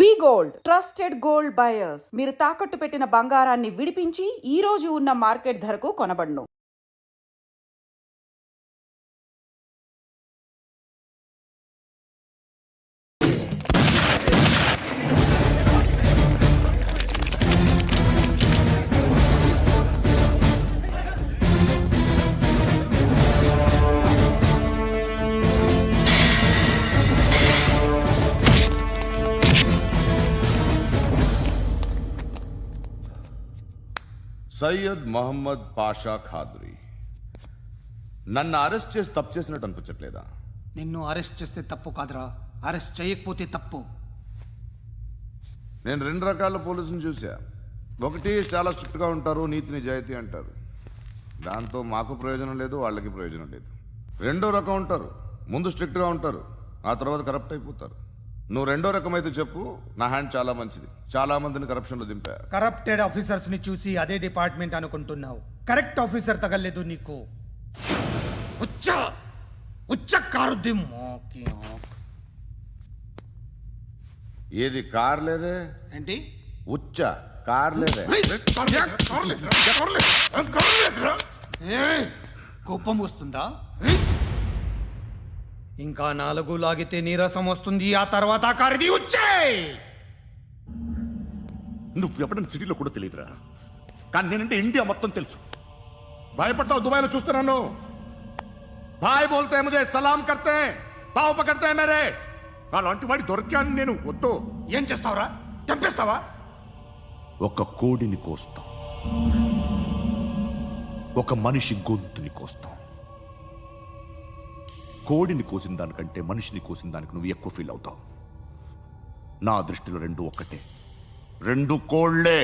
వి gold trusted gold buyers. మీరు తాకట్టు పెట్టిన బంగారాన్ని విడిపించి ఈ రోజు ఉన్న మార్కెట్ ధరకు కొనబడును. సయ్యద్ మహమ్మద్ పాషా ఖాద్రీ నన్ను అరెస్ట్ చేసి తప్పు చేసినట్టు అనిపించట్లేదా? నిన్ను అరెస్ట్ చేస్తే తప్పు కాదురా, అరెస్ట్ చేయకపోతే తప్పు. నేను రెండు రకాల పోలీసుని చూసా. ఒకటి చాలా స్ట్రిక్ట్గా ఉంటారు, నీతి నిజాయితీ అంటారు, దాంతో మాకు ప్రయోజనం లేదు, వాళ్ళకి ప్రయోజనం లేదు. రెండో రకం ఉంటారు, ముందు స్ట్రిక్ట్గా ఉంటారు, ఆ తర్వాత కరప్ట్ అయిపోతారు. నువ్వు రెండో రకం అయితే చెప్పు. నా హ్యాండ్ చాలా మంచిది, చాలా మందిని కరప్షన్లో దింపా. కరప్టెడ్ ఆఫీసర్స్ ని చూసి అదే డిపార్ట్మెంట్ అనుకుంటున్నావు. కరెక్ట్ ఆఫీసర్ తగలేదు నీకు. కారుద్ది మోకి. ఏది కార్ లేదే ఏంటి? ఉచ్చ కార్ లేదే. కోపం వస్తుందా? ఇంకా 4 లాగితే నీరసం వస్తుంది, ఆ తర్వాత కారిది వచ్చే. నువ్వు ఎప్పుడైనా సిటీలో కూడా తెలియదురా, కానీ నేనంటే ఇండియా మొత్తం తెలుసు. భయపడతావు? దుబాయ్లో చూస్తున్నాను. భాయ్ బోల్తే ముజే సలాం కర్తే పావు పకర్తే మేరే. అలాంటి వాడి దొరికాను నేను. వద్దు. ఏం చేస్తావురా? చంపేస్తావా? ఒక కోడిని కోస్తాం, ఒక మనిషి గొంతుని కోస్తాం. కోడిని కోసిన దానికంటే మనిషిని కోసిన దానికి నువ్వు ఎక్కువ ఫీల్ అవుతావు. నా దృష్టిలో రెండు ఒక్కటే, రెండు కోళ్లే.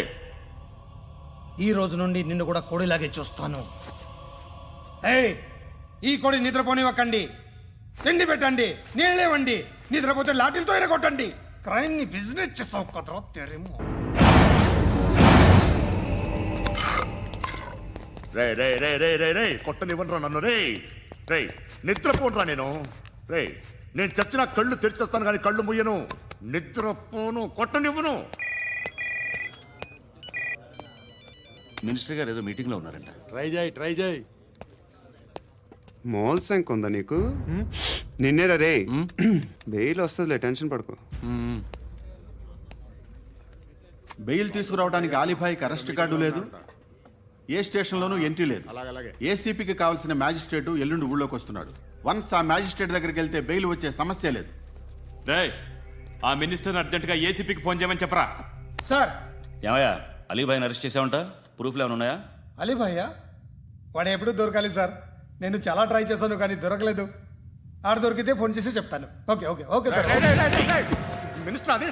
ఈ రోజు నుండి నిన్ను కూడా కోడిలాగే చూస్తాను. ఏయ్, ఈ కోడి నిద్రపోనివ్వకండి. తిండి పెట్టండి, నీళ్ళేవండి. నిద్రపోతే లాఠీలతో ఎరగొట్టండి. క్రైమ్ ని బిజినెస్ చేసావు కదరా తెరేమో. రే రే రే రే రే రే కొట్టనివ్వనరా నన్ను. రే రే నిద్రపోనరా నేను. రే నేను చచ్చిన కళ్ళు తెరిచేస్తాను కానీ కళ్ళు ముయ్యను. నిద్రపోను, కొట్టనివ్వను. మినిస్టర్ గారు ఏదో మీటింగ్ లో ఉన్నారంట. ట్రై చేయి. మోల్ సంక్ ఉందా నీకు? నిన్నేరా రే. బెయిల్ వస్తుందిలే, టెన్షన్ పడుకో. బెయిల్ తీసుకురావడానికి ఆలిభాయికి అరెస్ట్ కార్డు లేదు, ఏ స్టేషన్లోనూ ఎంట్రీ లేదు. ఏసీపీకి కావాల్సిన మ్యాజిస్ట్రేటు ఎల్లుండి ఊళ్ళోకి వస్తున్నాడు. వన్స్ ఆ మ్యాజిస్ట్రేట్ దగ్గరికి వెళ్తే బెయిల్ వచ్చే సమస్య లేదు. ఆ మినిస్టర్ అర్జెంటుగా ఏసీపీకి ఫోన్ చేయమని చెప్పరా. సార్. ఏమయ్యా, అలీభాయిని అరెస్ట్ చేసావంట? ప్రూఫ్లు ఏమైనా ఉన్నాయా? అలీ భయ్యా వాడు ఎప్పుడు దొరకాలి సార్. నేను చాలా ట్రై చేశాను కానీ దొరకలేదు. ఆడ దొరికితే ఫోన్ చేసి చెప్తాను. Okay okay okay sir. Minister అదే.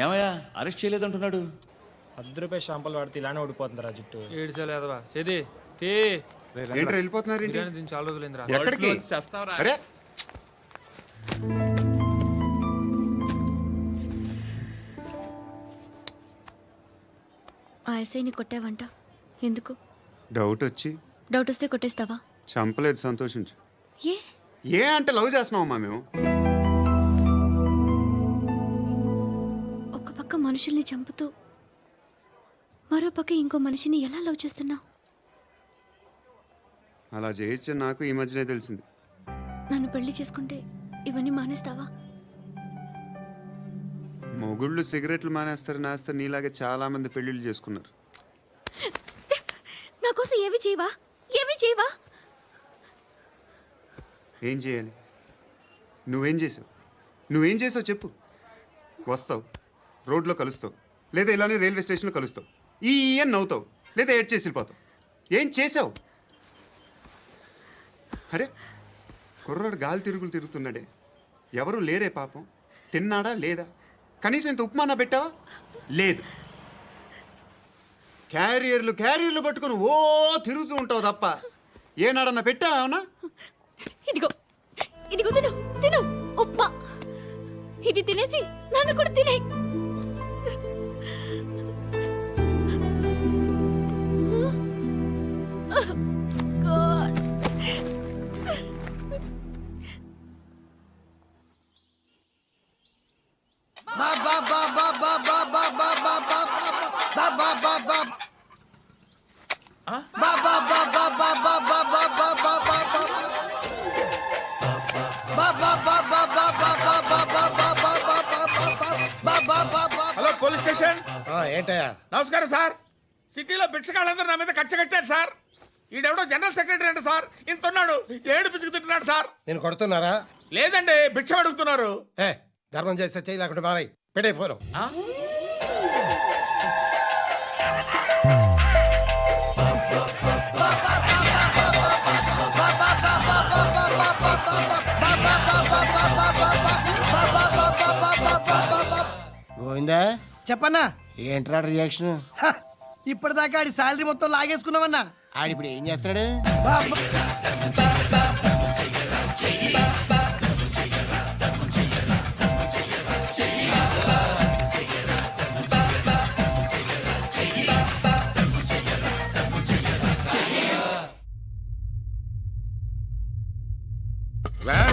ఏమయ్యా, అరెస్ట్ చేయలేదంటున్నాడు? ₹10 షాంపూలు వాడితే ఇలానే ఓడిపోతుందిరా జుట్టు. ఏంట్రా వెళ్ళిపోతున్నారు ఏంటి? చాలా రోజులైందిరా. ఎక్కడికి? అరే ఆ ఎస్ఐని కొట్టావంట, ఎందుకు? డౌట్ వచ్చి. డౌట్ వస్తే కొట్టేస్తావా? చంపలేదు, సంతోషించు. ఏ ఏ అంటే లవ్ చేస్తున్నావమ్మా మేము. ఒక పక్క మనుషుల్ని చంపుతూ మరో పక్క ఇంకో మనిషిని ఎలా లవ్ చేస్తున్నావు? అలా చేయొచ్చు నాకు ఈ మధ్యనే తెలిసింది. నన్ను పెళ్లి చేసుకుంటే ఇవన్నీ మానేస్తావా? మొగుళ్ళు సిగరెట్లు మానేస్తారు, నేస్తారు. నీలాగే చాలా మంది పెళ్లిళ్ళు చేసుకున్నారు. నా కోసం ఏమి చేయవా? ఏమి చేయవా? ఏం చేయాలి? నువ్వేం చేసావు? నువ్వేం చేసావు చెప్పు. వస్తావు, రోడ్లో కలుస్తావు, లేదా ఇలానే రైల్వే స్టేషన్లో కలుస్తావు. ఈ అని నవ్వుతావు, లేదా ఏడ్ చేసి వెళ్ళిపోతావు. ఏం చేసావు? అరే కుర్రాడు గాలి తిరుగులు తిరుగుతున్నాడే, ఎవరు లేరే పాపం. తిన్నాడా లేదా? కనీసం ఇంత ఉప్మానా పెట్టావా? లేదు. క్యారియర్లు పట్టుకుని ఓ తిరుగుతూ ఉంటావు తప్ప ఏనాడన్నా పెట్టావా? అవునా? ఇదిగో ఇదిగో తిను తిను ఉప్మా. ఇది తినేసి నన్ను కూడా తినే. Hello police station. ఏంటయ్యా? నమస్కారం సార్. సిటీలో భిక్షగాళ్ళందరూ నా మీద కచ్చ కట్టారు సార్. ఈడెవడో జనరల్ సెక్రటరీ అంట సార్. ఇంత ఉన్నాడు, ఏడు పిచ్చుకు తింటున్నాడు సార్. నేను కొడుతున్నారా? లేదండి, భిక్ష అడుగుతున్నారు. ఏ ధర్మం చేస్తే చెయ్యి, లేకుంటే మారాయి. పెట్టే ఫోను. గోవిందా, చెప్పన్నా. ఏంట్రా రియాక్షన్? ఇప్పటిదాకా ఆడి శాలరీ మొత్తం లాగేసుకున్నావన్నా. ఆడిప్పుడు ఏం చేస్తున్నాడు?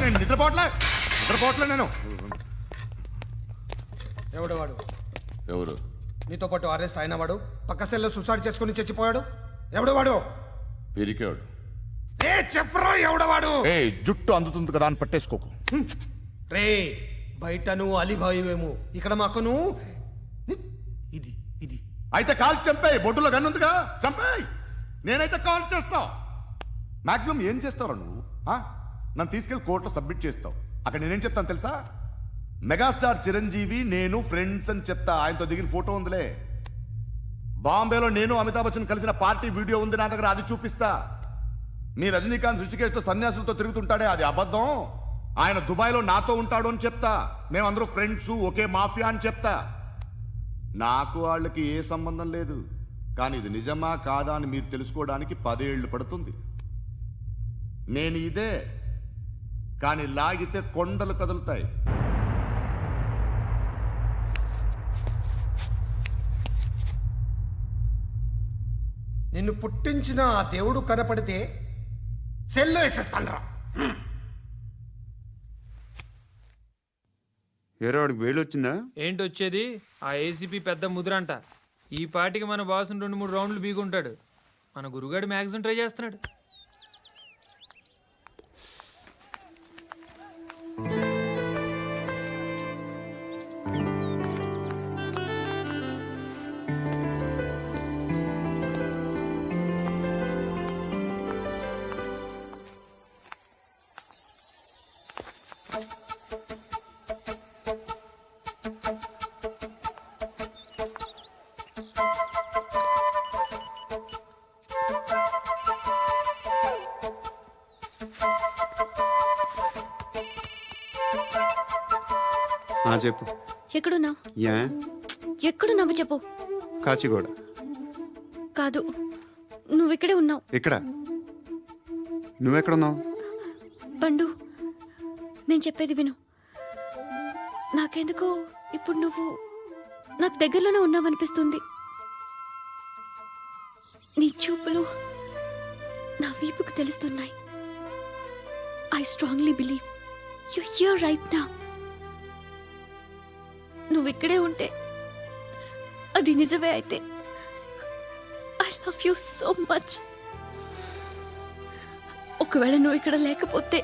నేను నిద్రపోవట్లే నేను. ఎవడు వాడు? ఎవరు? నీతో పాటు అరెస్ట్ అయిన వాడు, పక్క సెల్లో సూసైడ్ చేసుకుని చచ్చిపోయాడు. ఎవడు వాడు? పిరికాడు. ఏ చెప్పరా ఎవడవాడు? ఏ జుట్టు అందుతుంది కదా అని పట్టేసుకోకు. రే బయట నువ్వు అలీబాయివేమో, ఇక్కడ మాకు నువ్వు ఇది ఇది. అయితే కాల్ చంపేయి. బొడ్డులో గన్నుందిగా, చంపేయి. నేనైతే కాల్ చేస్తా. మాక్సిమం ఏం చేస్తావు నువ్వు? నన్ను తీసుకెళ్లి కోర్టులో సబ్మిట్ చేస్తావు. అక్కడ నేనేం చెప్తాను తెలుసా? మెగాస్టార్ చిరంజీవి నేను ఫ్రెండ్స్ అని చెప్తా. ఆయనతో దిగిన ఫోటో ఉందిలే. బాంబేలో నేను అమితాబ్ బచ్చన్ కలిసిన పార్టీ వీడియో ఉంది నా దగ్గర, అది చూపిస్తా. మీ రజనీకాంత్ ఋషికేష్తో సన్యాసులతో తిరుగుతుంటాడే, అది అబద్ధం. ఆయన దుబాయ్లో నాతో ఉంటాడు అని చెప్తా. మేమందరూ ఫ్రెండ్స్, ఒకే మాఫియా అని చెప్తా. నాకు వాళ్ళకి ఏ సంబంధం లేదు. కానీ ఇది నిజమా కాదా అని మీరు తెలుసుకోవడానికి 10 ఏళ్ళు పడుతుంది. నేను ఇదే, కానీ లాగితే కొండలు కదులుతాయి. నిన్ను పుట్టించిన ఆ దేవుడు కనపడితే సెల్లో వేసేస్తాను. ఏరో వాడికి వేలు వచ్చిందా? ఏంటి వచ్చేది? ఆ ఏసీపీ పెద్ద ముద్రంట. ఈ పాటికి మన బాసుని 2-3 రౌండ్లు బీగుంటాడు. మన గురుగాడు మ్యాక్సిమం ట్రై చేస్తున్నాడు. చెప్పు. ఎక్కడున్నావు? యా ఎక్కడున్నావు చెప్పు. కాచిగూడ. కాదు, నువ్వు ఇక్కడే ఉన్నావు. ఇక్కడ నువ్వెక్కడున్నావు? పండు, నేను చెప్పేది విను. నాకెందుకో ఇప్పుడు నువ్వు నాకు దగ్గరలోనే ఉన్నావనిపిస్తుంది. నీ చూపులు నా వీపుకు తెలుస్తున్నాయి. I strongly believe you here right now. నువ్వు ఇక్కడే ఉంటే అది నిజమే అయితే I love you so much. ఒకవేళ నువ్వు ఇక్కడ లేకపోతే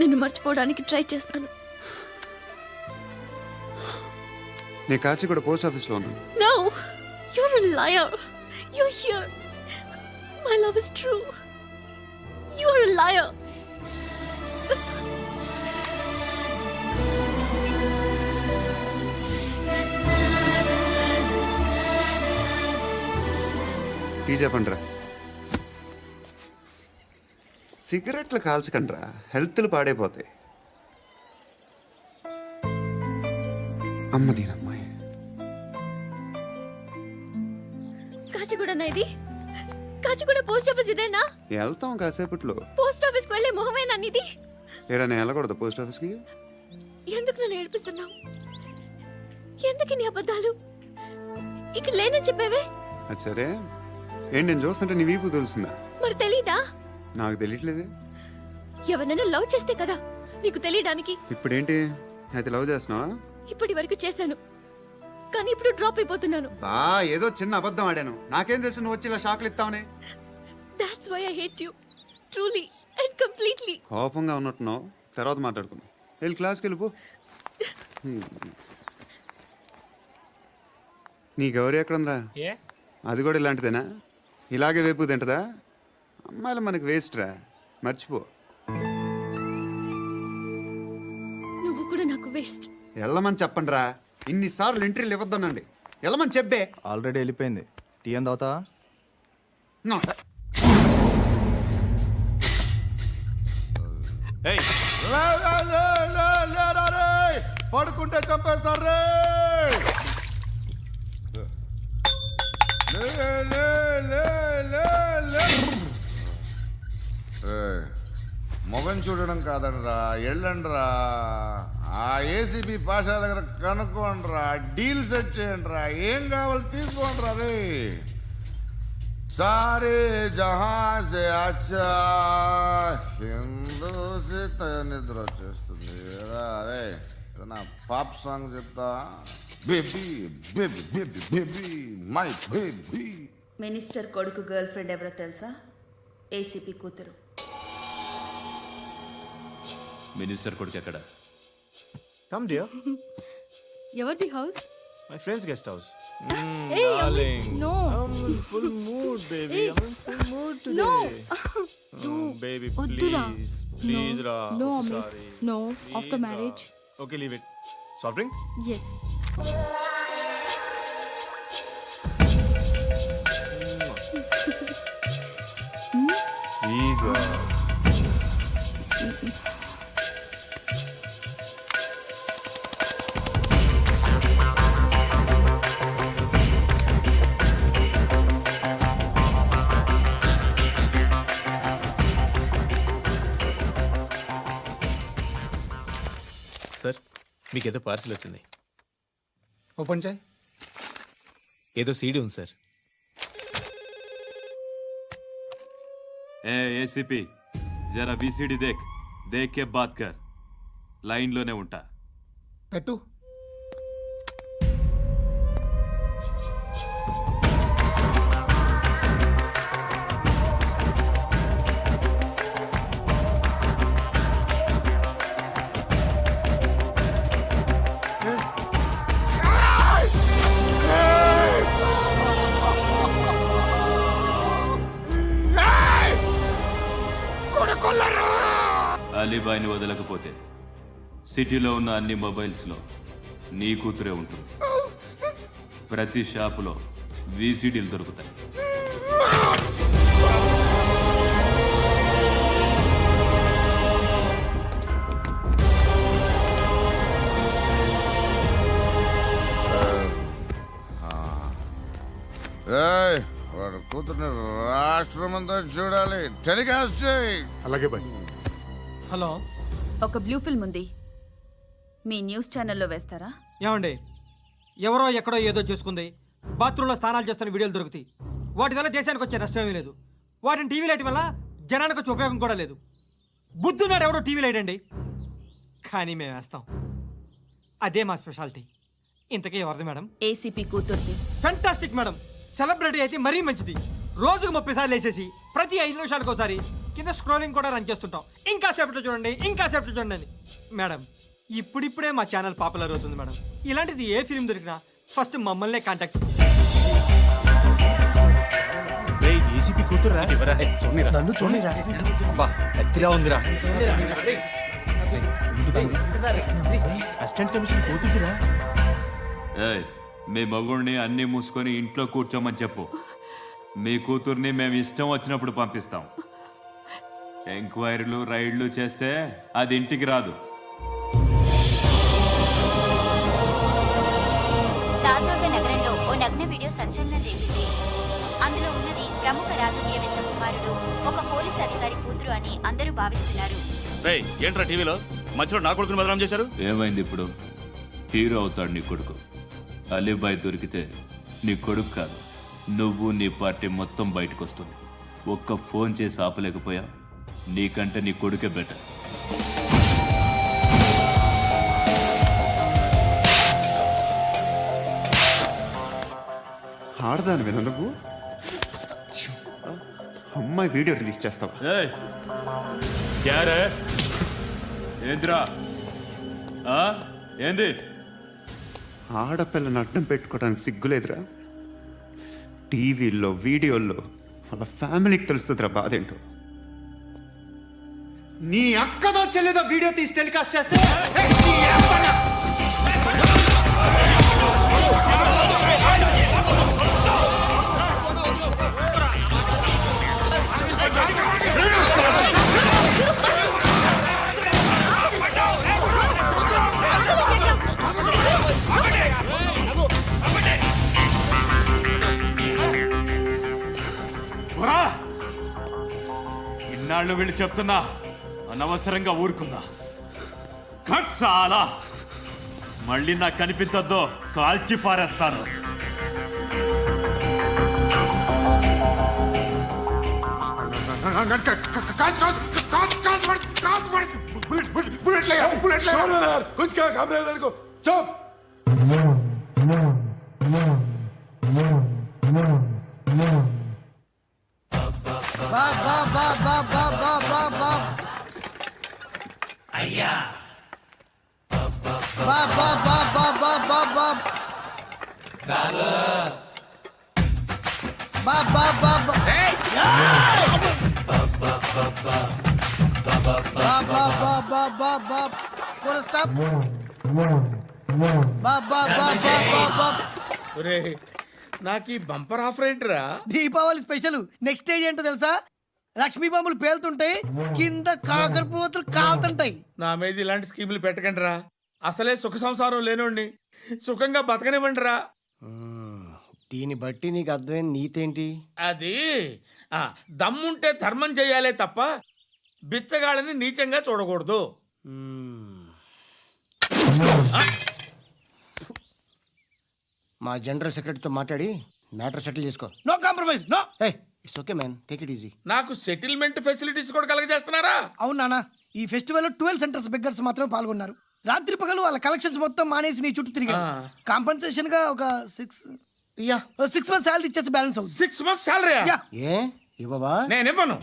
నిన్ను మర్చిపోవడానికి ట్రై చేస్తాను. నేను కాచిగూడ పోస్ట్ ఆఫీస్లో ఉన్నాను. No, you're a liar. You're here. My love is true. You're a liar. Tea చెప్పండిరా. సిగరెట్లు కాల్చకండ్రా, హెల్త్లు పాడైపోతాయి. అమ్మ దీనమ్మాయి. కాచిగూడనా ఇది? కాచిగూడ పోస్ట్ ఆఫీస్ ఇదేనా? వెళ్తాం కాసేపట్లో. పోస్ట్ ఆఫీస్ కి వెళ్ళే మొహమేనా నీది? ఏరా నేను వెళ్ళకూడదు పోస్ట్ ఆఫీస్కి? ఎందుకు నన్ను ఏడిపిస్తున్నావు? ఎందుకు నీ అబద్ధాలు? ఇక్కడ లేనని చెప్పేవే. అది సరే, ఏంటి నేను చూస్తుంటే నీ వీపు తెలుస్తుందా? మరి తెలీదా? నాకు తెలియట్లేదే. ఎవరైనా లవ్ చేస్తే కదా నీకు తెలియడానికి. ఇప్పుడేంటి అయితే లవ్ చేస్తున్నావా? ఇప్పటి వరకు చేశాను, కానీ ఇప్పుడు డ్రాప్ అయిపోతున్నాను. ఏదో చిన్న అబద్ధం ఆడాను. నాకేం తెలుసు నువ్వు వచ్చి ఇలా షాక్లు ఇస్తావని. That's why I hate you truly and completely. కోపంగా ఉన్నట్టున్నావు, తర్వాత మాట్లాడుకుందాం. వెళ్ళి క్లాస్కి వెళ్ళిపో. నీ గౌరీ ఎక్కడుందా? ఏ అది కూడా ఇలాంటిదేనా? ఇలాగే వేపు తింటదా? అమ్మాయిలు మనకి వేస్ట్ రా, మర్చిపో. నువ్వు కూడా నాకు వేస్ట్. వెళ్ళమని చెప్పండి రా. ఇన్నిసార్లు ఎంట్రీలు ఇవ్వద్దనండి. వెళ్ళమని చెప్పే. ఆల్రెడీ వెళ్ళిపోయింది. టీ అని తాగుతావా? నా. ఏయ్ పడుకుంటే చంపేస్తారు రే. మొగం చూడడం కాదండ్రా, వెళ్ళండ్రా. ఆ ఏసీపీ పాషా దగ్గర కనుక్కోండ్రా, డీల్ సెట్ చేయండిరా, ఏం కావాలి తీసుకోండిరా రే. సారే జహా సే అచ్చా హిందూ సే నిద్ర వచ్చేస్తుంది రే. నా పాప్ సాంగ్ చెప్తా. Baby baby baby baby my baby. Minister కొడుకు గర్ల్ ఫ్రెండ్ ఎవరో తెలుసా? ఏసీపీ కూతురు. మినిస్టర్ కొడుకు ఎక్కడ? Come dear. ఎవరిది house? My friends guest house. No full mood baby. I am full mood no today. Baby వద్దురా. Please రా. No sorry. No after marriage. Okay leave it. Soft drink? Yes. Please రా. Sir, మీకేదో parcel వచ్చింది. Open చేయి. ఏదో CD ఉంది sir. ఏ ACP, జరా VCD దేక్, దేక్ కే bath కర్. లైన్లోనే ఉంటా. పెట్టు. అలీబాయిని వదలకపోతే సిటీలో ఉన్న అన్ని మొబైల్స్లో నీ కూతురే ఉంటుంది. ప్రతి షాపులో వీసీడీలు దొరుకుతాయి. వాడు కూతుర్ని రాష్ట్రం అంతా చూడాలి. టెలికాస్ట్ చేయి. అలాగే బాయ్. హలో, ఒక బ్లూ ఫిల్మ్ ఉంది, మీ న్యూస్ ఛానల్లో వేస్తారా? ఏమండి, ఎవరో ఎక్కడో ఏదో చేసుకుంది, బాత్రూంలో స్నానాలు చేస్తున్న వీడియోలు దొరుకుతాయి. వాటి వల్ల దేశానికి వచ్చే నష్టమేమీ లేదు. వాటిని టీవీ లైట్ వల్ల జనానికి వచ్చే ఉపయోగం కూడా లేదు. బుద్ధున్నాడు ఎవడో టీవీ లైట్ అండి, కానీ మేము వేస్తాం. అదే మా స్పెషాలిటీ. ఇంతకీ ఎవరిది మేడం? ఏసీపీ కూతుర్ది. Fantastic madam. సెలబ్రిటీ అయితే మరీ మంచిది. రోజుకు 30 సార్లు వేసేసి ప్రతి 5 నిమిషాలకు ఒకసారి కింద స్క్రోలింగ్ కూడా రన్ చేస్తుంటాం. ఇంకా సేపట్లో చూడండి, ఇంకా సేపట్లో చూడండి అని. మేడం, ఇప్పుడిప్పుడే మా ఛానల్ పాపులర్ అవుతుంది మేడం. ఇలాంటిది ఏ ఫిల్మ్ దొరికినా ఫస్ట్ మమ్మల్నే కాంటాక్ట్. ఏసీపీ కూతురా? నన్ను చూడరా. బా ఎత్తిగా ఉందిరా. అసిస్టెంట్ కమిషన్ కూతురురా. ఏయ్, మీ మగుడిని అన్నీ మూసుకొని ఇంట్లో కూర్చోమని చెప్పు. మీ కూతుర్ని మేము ఇష్టం వచ్చినప్పుడు పంపిస్తాం. ఎంక్వైరీలు రైడ్లు చేస్తే అది ఇంటికి రాదు. తాజాగా నగరంలో ఓ నగ్న వీడియో సంచలనం రేపింది. అందులో ఉన్నది ప్రముఖ రాజకీయవేత్త కుమారుడు, ఒక పోలీస్ అధికారి కూతురు అని అందరూ భావిస్తున్నారు. ఏంట్రా టీవీలో మధ్యలో నా కొడుకుని బదనాం చేశారు? ఏమైంది ఇప్పుడు? హీరో అవుతాడు నీ కొడుకు. అలీబాయ్ దొరికితే నీ కొడుకు కాదు, నువ్వు నీ పార్టీ మొత్తం బయటకు వస్తుంది. ఒక్క ఫోన్ చేసి ఆపలేకపోయా, నీకంటే నీ కొడుకే బెటర్. ఆడదాని విన నువ్వు ఛీ, అమ్మాయి వీడియో రిలీజ్ చేస్తావా? ఏంద్రా ఏంది? ఆడపిల్లని అడ్డం పెట్టుకోవడానికి సిగ్గులేదురా? టీవీల్లో వీడియోల్లో వాళ్ళ ఫ్యామిలీకి తెలుస్తుందిరా బాధ ఏంటో. నీ అక్కదో చెల్లిదో వీడియో తీసి టెలికాస్ట్ చేస్తే ఇన్నాళ్ళు వీళ్ళు చెప్తున్నా అనవసరంగా ఊరుకుందా. చాలా మళ్ళీ నాకు కనిపించొద్దు, కాల్చి పారేస్తాను. నాకు ఈ బంపర్ ఆఫర్ ఏంటిరా? దీపావళి స్పెషల్ నెక్స్ట్ స్టేజ్ ఏంటో తెలుసా? లక్ష్మీ బాంబులు పేలుతుంటాయి, కింద కాకరపోతులు కాలుతుంటాయి. నా మీద ఇలాంటి స్కీములు పెట్టకండి రా. అసలే సుఖ సంసారం లేనోండి, సుఖంగా బతకనివ్వండి రా. దీన్ని బట్టి నీకు అర్థమైన నీతేంటి? అది దమ్ముంటే ధర్మం చేయాలే తప్ప బిచ్చగాళ్ళని నీచంగా చూడకూడదు. మా జనరల్ సెక్రటరీతో మాట్లాడి మ్యాటర్ సెటిల్ చేసుకో. No compromise, no. It's okay man, take it easy. నాకు సెటిల్మెంట్ ఫెసిలిటీస్ కూడా కలగజేస్తున్నారా? అవును నాన్న, ఈ ఫెస్టివల్ 12 సెంటర్స్ బెగ్గర్స్ మాత్రమే పాల్గొన్నారు. రాత్రి పగలు వాళ్ళ కలెక్షన్స్ మొత్తం మానేసి నీ చుట్టూ తిరిగారు. కాంపన్సేషన్ గా ఒక 6 months సాలరీ ఇచ్చేసి బ్యాలెన్స్ అవుతుంది. 6 months సాలరీ? ఏ ఇవ్వవా? నేను ఇవ్వను.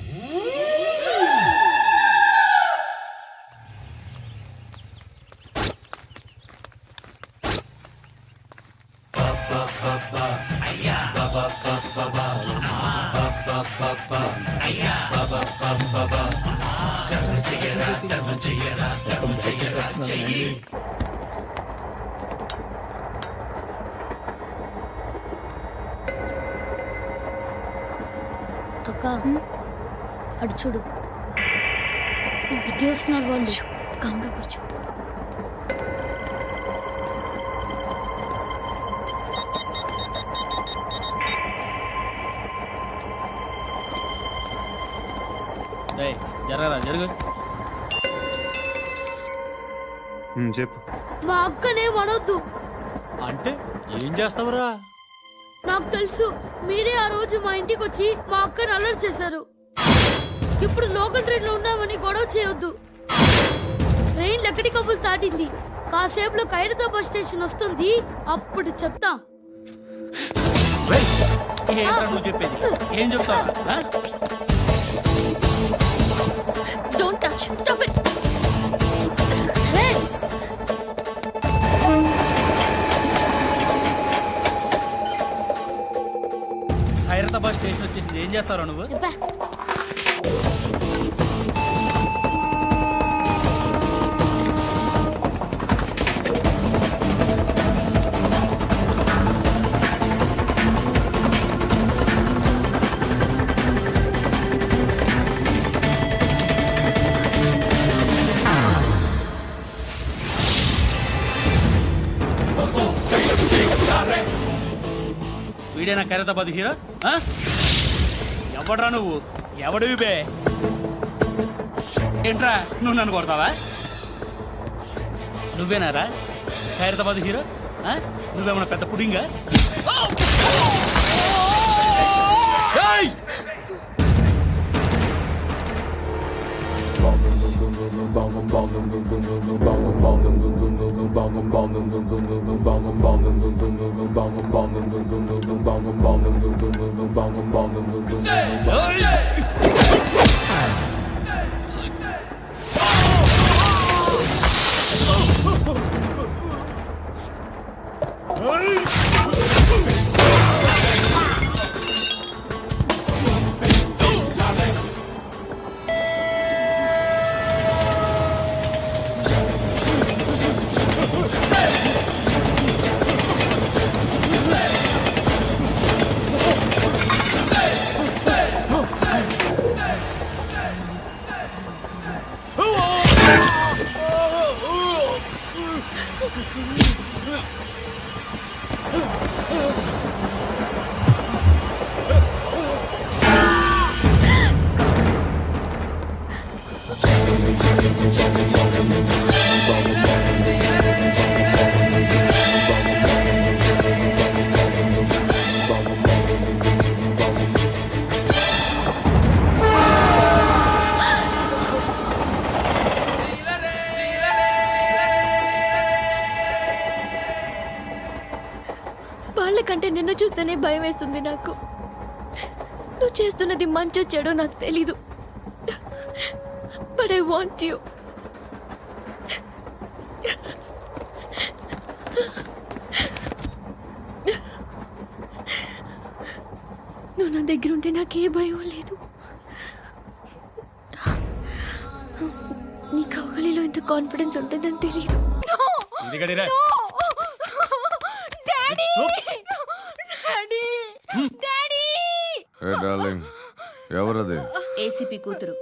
అక్క అటు చూడు, వస్తున్నారు వాళ్ళు. కంగా కూర్చో. జరగరా జరుగు. చెప్పు. మా అక్కనే వనొద్దు. అంటే ఏం చేస్తావురా? నాకు తెలుసు, మీరే ఆ రోజు మా ఇంటికి వచ్చి మా అక్కని అలర్ట్ చేశారు. ఇప్పుడు లోకల్ ట్రైన్ లో ఉన్నామని గొడవ చేయొద్దు. ట్రైన్ లక్కడి కబుల్ దాటింది, కాసేపులో ఖైరతాబాద్ స్టేషన్ వస్తుంది, అప్పుడు చెప్తా. నువ్వు చెప్పేది ఏం చెప్తావు? Don't touch, stop it. Khairatabad station వచ్చేసింది, ఏం చేస్తారా నువ్వు? వీడేనా ఖైరతాబాద్ హీరో? ఎవడ్రా నువ్వు? ఎవడివి బే? ఏంట్రా నువ్వు నన్ను కొడతావా? నువ్వేనారా ఖైరతాబాద్ హీరో? నువ్వేమన్నా పెద్ద పుడింగా? వాళ్ళకంటే నిన్ను చూస్తేనే భయం వేస్తుంది నాకు. నువ్వు చేస్తున్నది మంచో చెడో నాకు తెలీదు, బట్ ఐ వాంట్ యూ. నువ్వు నా దగ్గర ఉంటే నాకే భయం లేదు. నీ కౌగలిలో ఎంత కాన్ఫిడెన్స్ ఉంటుందని తెలీదు. ఏ డార్లింగ్, ఎవరది? ఏసీపీ కూతురు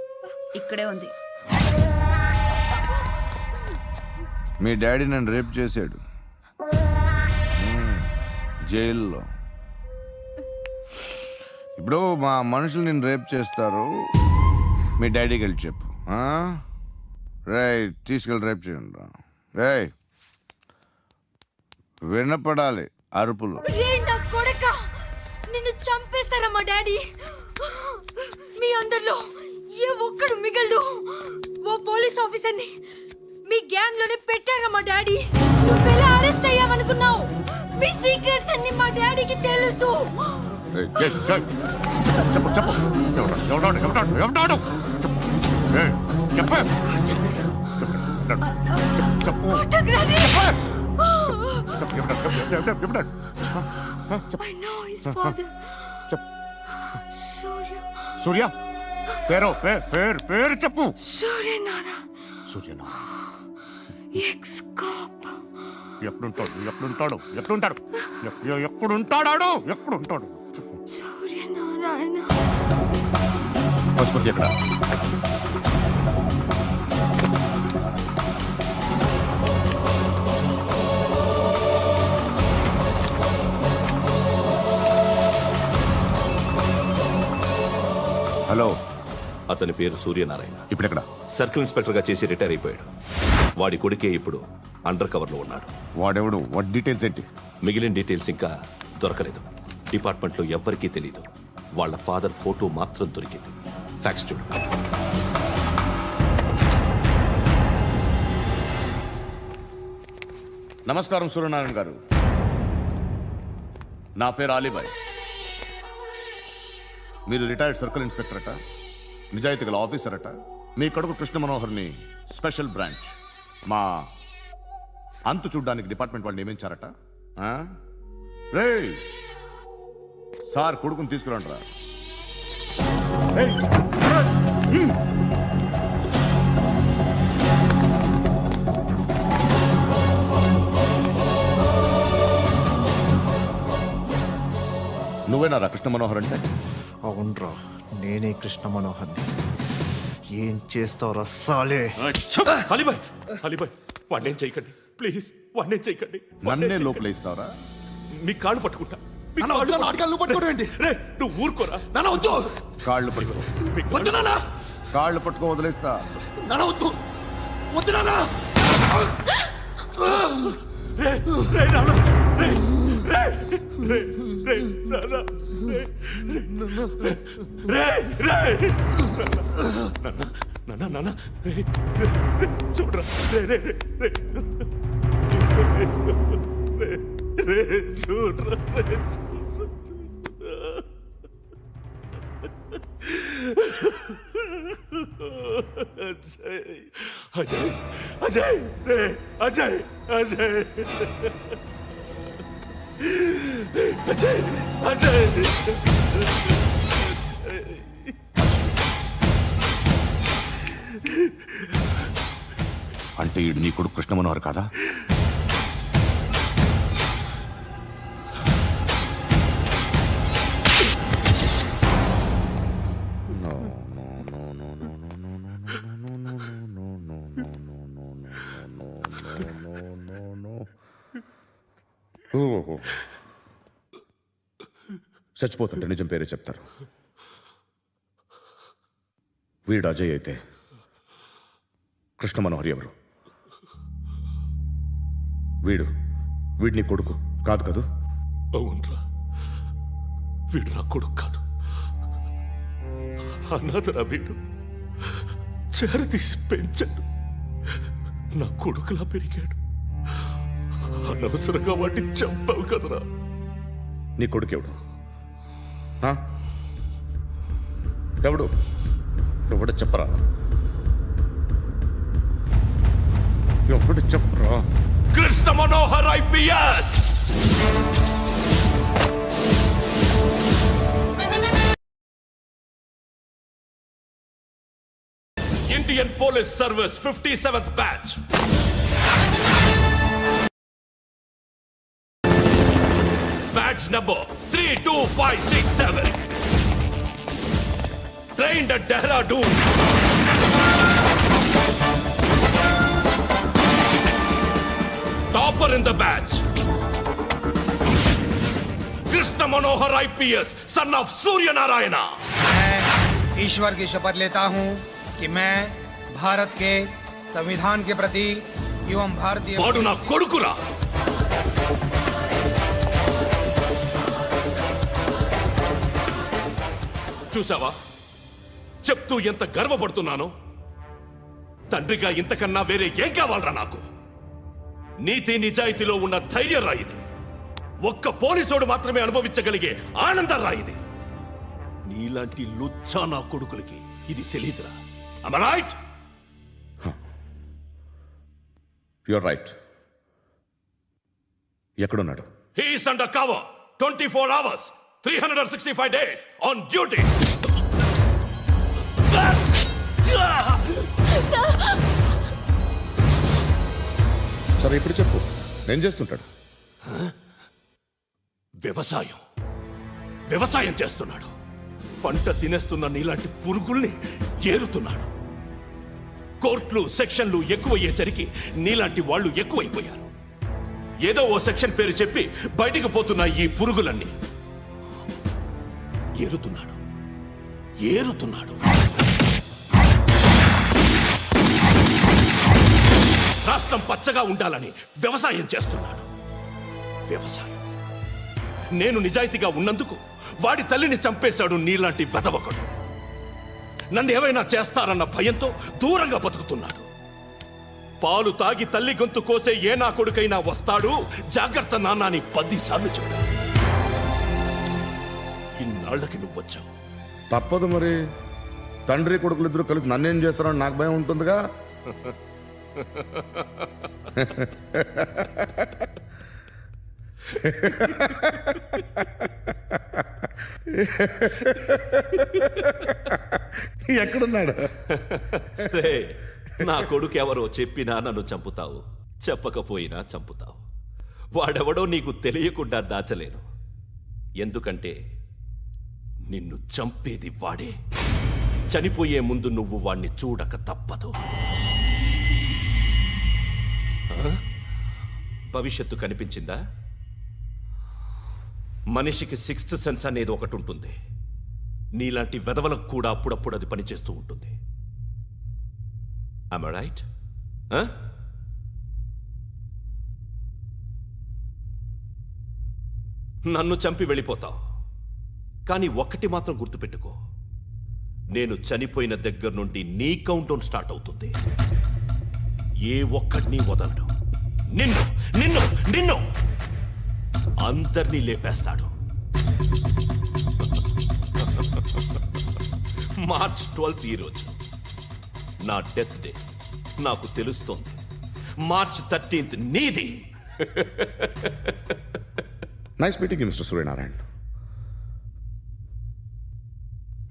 ఇక్కడే ఉంది. మీ డాడీ నన్ను రేప్ చేశాడు జైల్లో. ఇప్పుడు మా మనుషులు నిన్ను రేప్ చేస్తారు, మీ డాడీకి వెళ్ళి చెప్పు. రేయ్, తీసుకెళ్ళి రేప్ చేయండి. రేయ్, వినపడాలి అరుపులు. నిన్ను చంపేస్తారా మా డాడీ? మీ అందరిలో ఏ ఒక్కడు మిగలడు. ఓ పోలీస్ ఆఫీసర్ని మీ గ్యాంగ్ లోనే పెట్టారా మా డాడీ? నువ్వెలా అరెస్ట్ అయ్యావనుకున్నావు? మీ సీక్రెట్స్ అన్ని మా డాడీకి తెలుసు. I know his father. Surya పేరు చెప్పు. సూర్యనారాయణ. సూర్యనా ఎక్స్ కాప్. ఎప్పుడుంటాడు సూర్యనారాయణ. పశుపతి ఎక్కడ? హలో, అతని పేరు సూర్యనారాయణ. ఇప్పుడెక్కడ? సర్కిల్ ఇన్స్పెక్టర్ గా చేసి రిటైర్ అయిపోయాడు. వాడి కొడుకే ఇప్పుడు అండర్ కవర్ లో ఉన్నాడు. వాడెవడు? వాట్ డీటెయిల్స్ ఏంటి? మిగిలిన డీటెయిల్స్ ఇంకా దొరకలేదు. డిపార్ట్మెంట్ లో ఎవ్వరికీ తెలియదు. వాళ్ళ ఫాదర్ ఫోటో మాత్రం దొరికింది. ఫ్యాక్స్ చూడు. నమస్కారం సూర్యనారాయణ గారు. నా పేరు అలీబాయ్. మీరు రిటైర్డ్ సర్కిల్ ఇన్స్పెక్టర్ అట, నిజాయితీ గల ఆఫీసర్ అట. మీ కొడుకు కృష్ణ మనోహర్ని స్పెషల్ బ్రాంచ్ మా అంతు చూడ్డానికి డిపార్ట్మెంట్ వాళ్ళు నియమించారట. రే సార్, కొడుకుని తీసుకురండి రా. నువ్వేనా కృష్ణ మనోహర్ అంటే? అవునరా, నేనే కృష్ణ మనోహర్ని. ఏం చేస్తావురా సాలే? అలీబాయ్ వాడినేం చేయకండి ప్లీజ్, వాడినేం చేయకండి. నన్నే లోపల ఇస్తావరా? మీ కాళ్ళు పట్టుకుంటా. నువ్వు ఊరుకోరా. కాళ్ళు పట్టుకో. కాళ్ళు పట్టుకో వదిలేస్తా. చూడరా అజయ్ అజయ్ రే అజయ్ అజయ్ అజయ్ అజయ్ అంటే ఈడు నీ కొడుకు కృష్ణ మనోహర్ కాదా? చచ్చిపోతుంటే నిజం పేరే చెప్తారు. వీడు అజయ్ అయితే కృష్ణ మనోహర్ ఎవరు? వీడిని కొడుకు కాదు కదూ? అవునరా, వీడు నా కొడుకు కాదు, అన్నదరా వీడు. చేరతీసి పెంచాడు, నా కొడుకులా పెరిగాడు. అనవసరంగా వాటిని చంపావు కదరా. నీ కొడుకు ఎవడు? ఎవడు ఎవడు చెప్పరా? ఎవడు చెప్పరా? Krishna Manohar IPS. Indian police service 57th batch. Badge number 32567. Trained at Dehradun. Topper in the batch. Krishna Manohar IPS, son of Surya Narayana. मैं ईश्वर की शपथ लेता हूं कि मैं भारत के संविधान के प्रति एवं भारतीय వాడు నా కొడుకురా. చూసావా చెప్తూ ఎంత గర్వపడుతున్నానో? తండ్రిగా ఇంతకన్నా వేరే ఏం కావాలరా నాకు? నీతి నిజాయితీలో ఉన్న ధైర్యం రాయిది. ఒక్క పోలీసోడు మాత్రమే అనుభవించగలిగే ఆనందం రాయిది. నీలాంటి లుచ్చా నా కొడుకులకి ఇది తెలీదురా. Am I right? You're right. ఎక్కడున్నాడు? He is under cover 24 hours 365 days on duty. సరే ఇప్పుడు చెప్పు, ఏం చేస్తుంటాడు? వ్యవసాయం చేస్తున్నాడు. పంట తినేస్తున్న నీలాంటి పురుగుల్ని ఏరుతున్నాడు. కోర్టులు సెక్షన్లు ఎక్కువయ్యేసరికి నీలాంటి వాళ్ళు ఎక్కువైపోయారు. ఏదో ఓ సెక్షన్ పేరు చెప్పి బయటికి పోతున్న ఈ పురుగులన్నీ ఏరుతున్నాడు. రాష్ట్రం పచ్చగా ఉండాలని వ్యవసాయం చేస్తున్నాడు. నేను నిజాయితీగా ఉన్నందుకు వాడి తల్లిని చంపేశాడు నీలాంటి వెధవకుడు. నన్ను ఏమైనా చేస్తారన్న భయంతో దూరంగా బతుకుతున్నాడు. పాలు తాగి తల్లి గొంతు కోసే ఏ నా కొడుకైనా వస్తాడు, జాగ్రత్త నాన్న అని 10 సార్లు చెప్పాడు. ఇన్నాళ్లకి నువ్వు వచ్చావు. తప్పదు మరి. తండ్రి కొడుకులు ఇద్దరు కలిసి నన్నేం చేస్తారని నాకు భయం ఉంటుందిగా. ఎక్కడున్నాడు? నా కొడుకు ఎవరో చెప్పినా నన్ను చంపుతావు, చెప్పకపోయినా చంపుతావు. వాడెవడో నీకు తెలియకుండా దాచలేను. ఎందుకంటే నిన్ను చంపేది వాడే. చనిపోయే ముందు నువ్వు వాణ్ణి చూడక తప్పదు. భవిష్యత్తు కనిపించిందా? మనిషికి 6th సెన్స్ అనేది ఒకటి ఉంటుంది. నీలాంటి వెధవలకు కూడా అప్పుడప్పుడు అది పనిచేస్తూ ఉంటుంది. Am I right? నన్ను చంపి వెళ్ళిపోతావు. కానీ ఒక్కటి మాత్రం గుర్తుపెట్టుకో, నేను చనిపోయిన దగ్గర నుండి నీ కౌంట్ డౌన్ స్టార్ట్ అవుతుంది. ఏ ఒక్కడిని వదలడం. నిన్ను నిన్ను నిన్ను అందరినీ లేపేస్తాడు. మార్చ్ 12 ఈ రోజు నా డెత్ డే. నాకు తెలుస్తోంది మార్చ్ 13 నీది. Nice meeting mister Suryanarayana.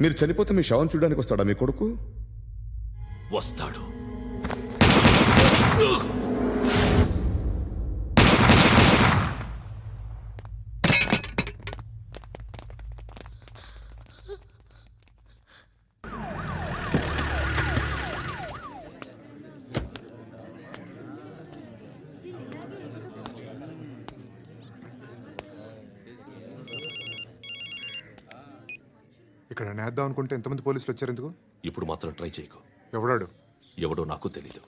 మీరు చనిపోతే మీ శవం చూడడానికి వస్తాడా మీ కొడుకు? వస్తాడు. ఇక్కడ నేద్దాం అనుకుంటే ఎంతమంది పోలీసులు వచ్చారు ఎందుకు? ఇప్పుడు మాత్రం ట్రై చేయకు. ఎవడాడు? ఎవడో నాకు తెలీదు.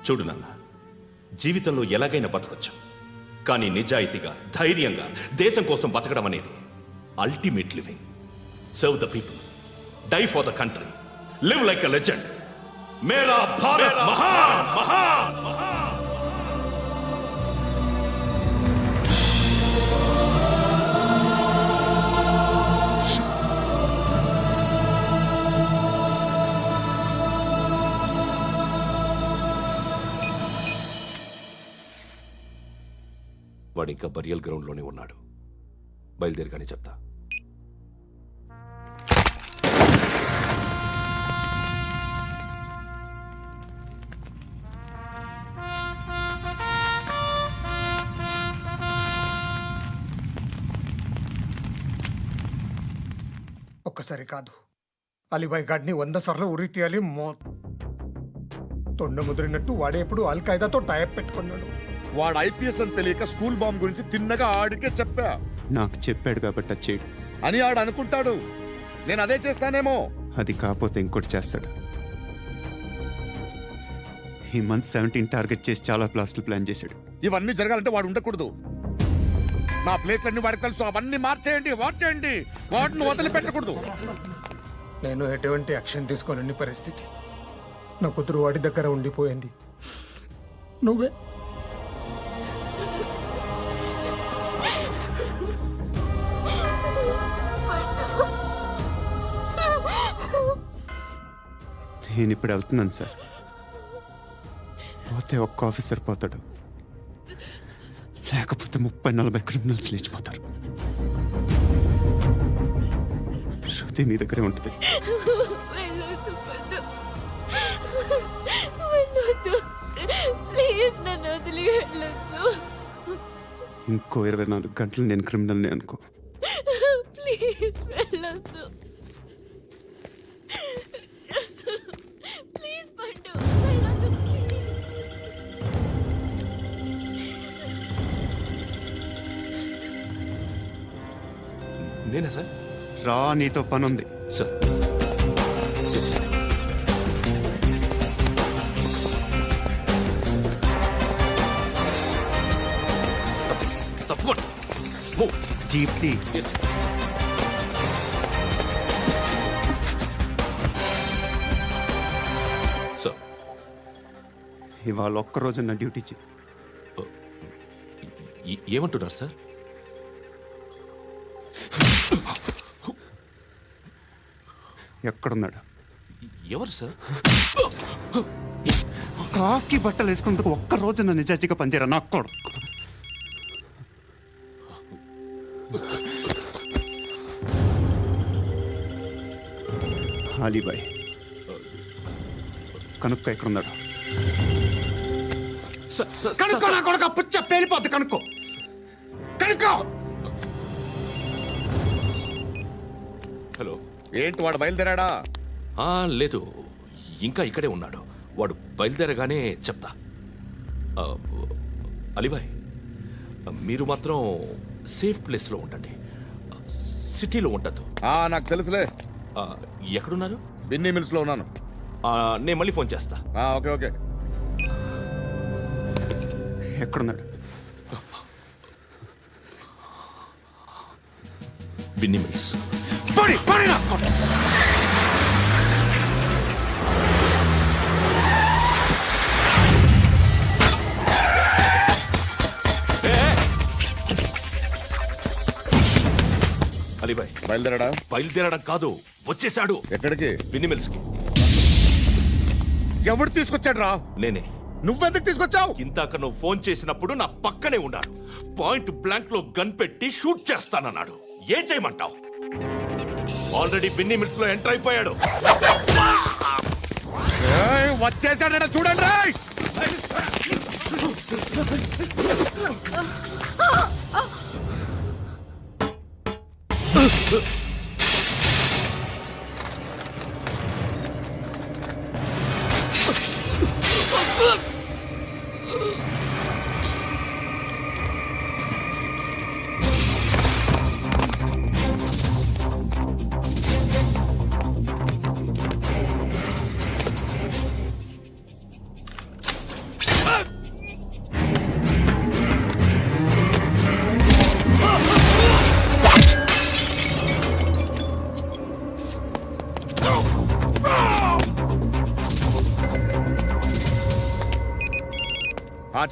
చూడు నాన్న, జీవితంలో ఎలాగైనా బతకొచ్చు, కానీ నిజాయితీగా ధైర్యంగా దేశం కోసం బతకడం అనేది ultimate living. Serve the people, die for the country, live like a legend. మేరా భారత్ మహాన్ మహాన్ మహాన్. వాడు ఇంకా బరియల్ గ్రౌండ్లోనే ఉన్నాడు. బయలుదేరిగానే చెప్తా. ఒక్కసారి కాదు, అలీబాయ్ గాడిని 100 సార్లు ఉరి తీయాలి. తొండ ముదిరినట్టు వాడే ఎప్పుడు అల్ ఖైదాతో టైప్ పెట్టుకున్నాడు. వాడు ఐపీఎస్ అని తెలియక స్కూల్ బాంబ్ గురించి తిన్నగా ఆడికే చెప్పా. నాకు చెప్పాడు కాబట్టి అది చేయడు అని ఆడు అనుకుంటాడు. నేను అదే చేస్తానేమో. అది కాకపోతే ఇంకోటి చేస్తాడు. ఈ మంత్ 17 టార్గెట్ చేసి చాలా ప్లాస్టులు ప్లాన్ చేశాడు. ఇవన్నీ జరగాలంటే వాడు ఉండకూడదు. నా ప్లేస్లన్నీ వాడికి తెలుసు. అవన్నీ మార్చేయండి, వార్చేయండి. వాటిని వదిలిపెట్టకూడదు. నేను ఎటువంటి యాక్షన్ తీసుకోలేని పరిస్థితి. నా కూతురు వాడి దగ్గర ఉండిపోయింది. నువ్వే నేను ఇప్పుడు వెళ్తున్నాను సార్. పోతే ఒక్క ఆఫీసర్ పోతాడు, లేకపోతే 30-40 క్రిమినల్స్ లేచిపోతారు. శృతి నీ దగ్గరే ఉంటుంది. వెళ్ళొద్దు పండు. వెళ్ళొద్దు. ప్లీజ్ నన్ను వదిలి వెళ్ళొద్దు. ఇంకో 24 గంటలు నేను క్రిమినల్ని అనుకో. ప్లీజ్ వెళ్ళొద్దు. ప్లీజ్ పండు వెళ్ళొద్దు ప్లీజ్. నేనా సార్? రా, నీతో పని ఉంది. సార్ తప్పకుండా జీప్తి సార్. ఇవాళ ఒక్కరోజు నా డ్యూటీ చేయి. ఏమంటున్నారు సార్? ఎక్కడున్నాడు? ఎవరు సార్? కాకి బట్టలు వేసుకున్నందుకు ఒక్కరోజు నా నిజాజీగా పనిచేయరా నా కొడుకు. అలీబాయ్ కనుక్కో, ఎక్కడున్నాడు? కనుక్కో నా కొడుకు, పుచ్చ పేలిపోద్ది. కనుక్కో కనుక్కో. హలో, ఏంటి వాడు బయలుదేరాడా? లేదు, ఇంకా ఇక్కడే ఉన్నాడు. వాడు బయలుదేరగానే చెప్తా. అలీబాయ్, మీరు మాత్రం సేఫ్ ప్లేస్లో ఉండండి, సిటీలో ఉండద్దు. నాకు తెలుసులే. ఎక్కడున్నారు? బిన్నీ మిల్స్ లో ఉన్నాను. నేను మళ్ళీ ఫోన్ చేస్తా. Okay okay. ఎక్కడున్నాడు? బిన్నీ మిల్స్. అలీబాయ్ బయలుదేరాడా? బయలుదేరడం కాదు, వచ్చేసాడు. ఎక్కడికి? బిన్నీ మిల్స్ కి. ఎవడు తీసుకొచ్చాడు రా? నేనే. నువ్వెందుకు తీసుకొచ్చావు? ఇందాక నువ్వు ఫోన్ చేసినప్పుడు నా పక్కనే ఉన్నాడు. పాయింట్ బ్లాంక్ లో గన్ పెట్టి షూట్ చేస్తానన్నాడు. ఏం చేయమంటావు? ఆల్రెడీ బిన్నీ మిల్స్ లో ఎంటర్ అయిపోయాడు. వచ్చేసాడ చూడండి రా.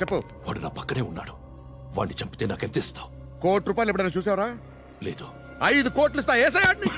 చెప్పు. వాడు నా పక్కనే ఉన్నాడు. వాడిని చంపితే నాకెంత ఇస్తావు? ₹1 కోటి ఎప్పుడైనా చూసావరా? లేదు. 5 కోట్లు ఇస్తా. ఏసయాడిని.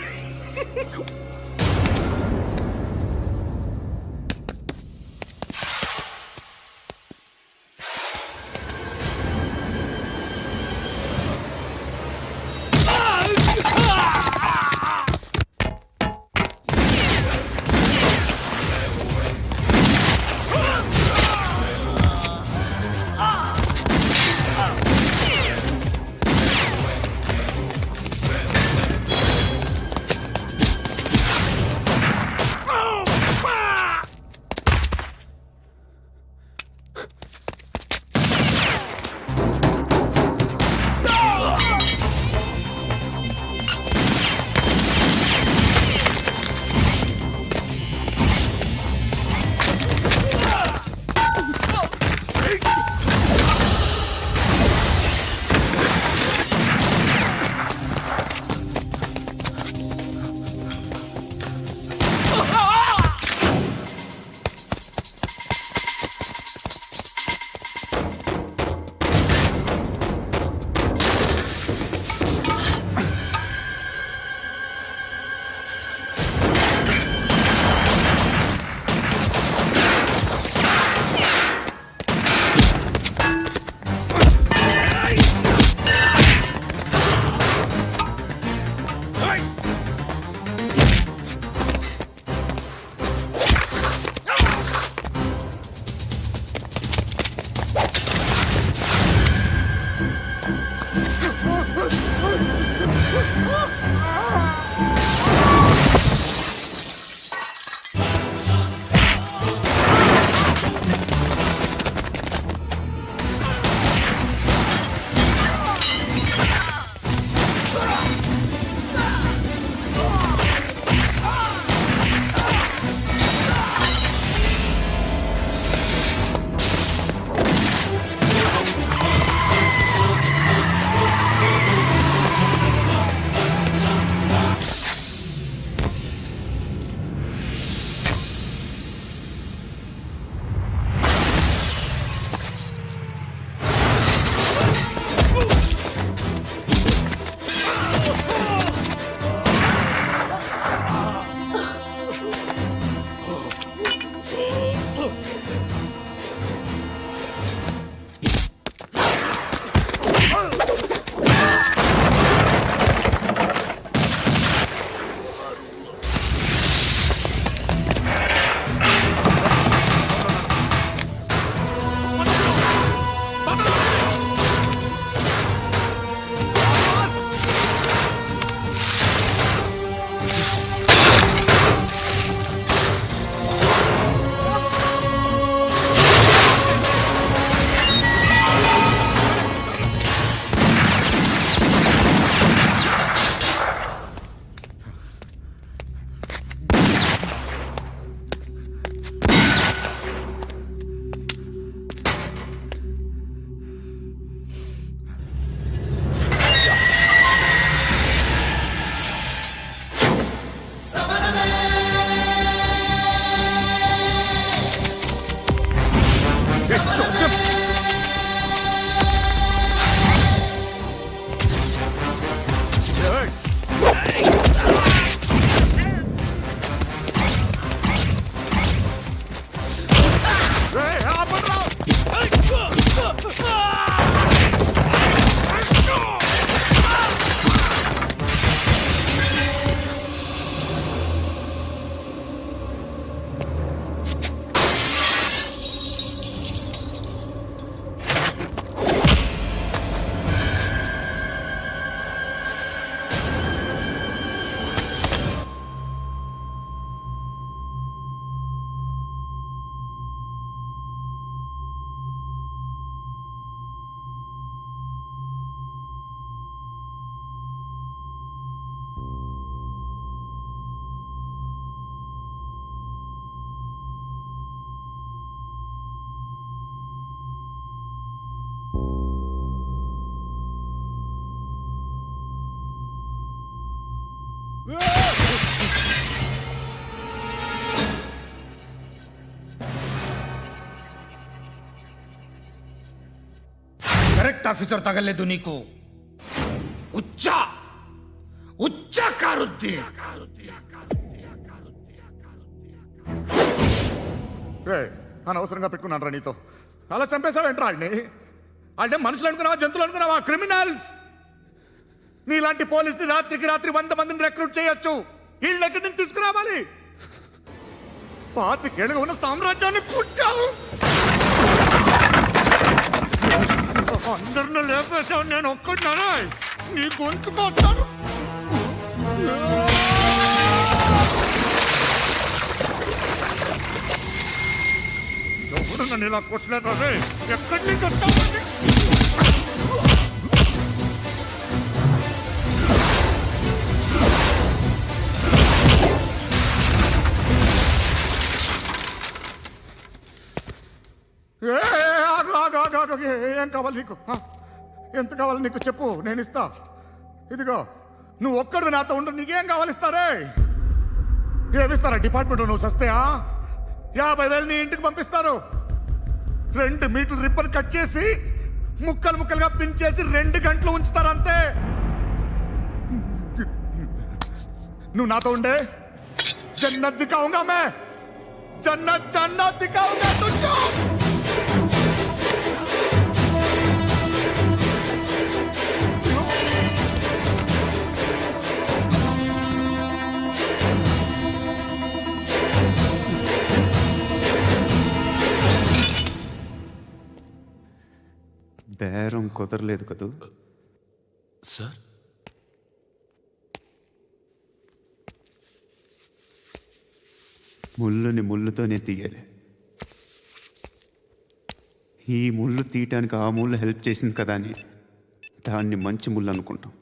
ఆఫీసర్ తగలేదు నీకు ఉచ్చా కారుద్ది. అనవసరంగా పెట్టుకున్నాను రా నీతో. అలా చంపేశావేంట్రా ఆడిని? అంటే మనుషులు అనుకున్నావా, జంతువులు అనుకున్నావా? క్రిమినల్స్. నీలాంటి పోలీసుని రాత్రికి రాత్రి 100 మందిని రిక్రూట్ చేయొచ్చు. వీళ్ళు ఎక్కడి నుంచి తీసుకురావాలి? 25 ఏళ్ళుగా ఉన్న సామ్రాజ్యాన్ని కూర్చావు. అందరిని లేపేశావు, నేను ఒక్కడినానా? నీ గొంతుకొస్తాను. ఎవరు నన్ను ఇలా కొట్టలేదా? ఎక్కడి నుంచి వస్తావు? ఏం కావాలి నీకు? ఎంత కావాలి నీకు చెప్పు, నేను ఇస్తా. ఇదిగో నువ్వు ఒక్కడు నాతో ఉండు, నీకేం కావాలి ఇస్తారే? ఏమిస్తారా డిపార్ట్మెంట్? నువ్వు చస్తేయా 50,000 నీ ఇంటికి పంపిస్తారు. 2 మీటర్లు రిబ్బన్ కట్ చేసి ముక్కలు ముక్కలుగా పిన్ చేసి 2 గంటలు ఉంచుతారు అంతే. నువ్వు నాతో ఉండే జన్నత్ దిఖాऊंगा मैं, జన్నత్ జన్నత్ దిఖాऊंगा तुझको. బేరం కుదరలేదు కదూ సార్? ముళ్ళుని ముళ్ళుతోనే తీయాలి. ఈ ముళ్ళు తీయటానికి ఆ ముళ్ళు హెల్ప్ చేసింది కదా అని దాన్ని మంచి ముళ్ళు అనుకుంటాం,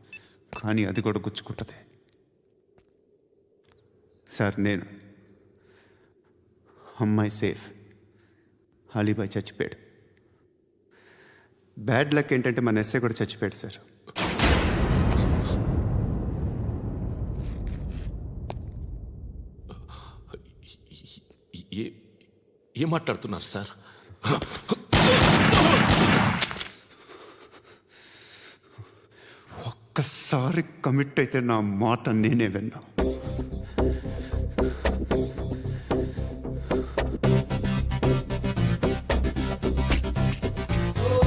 కానీ అది కూడా గుచ్చుకుంటుంది. సార్, నేను అమ్మాయి సేఫ్, అలీబాయ్ చచ్చిపోయాడు. బ్యాడ్ లక్ ఏంటంటే మన ఎస్ఐ కూడా చచ్చిపోయాడు సార్. ఏం మాట్లాడుతున్నారు సార్? ఒక్కసారి కమిట్ అయితే నా మాట నేనే విన్నా.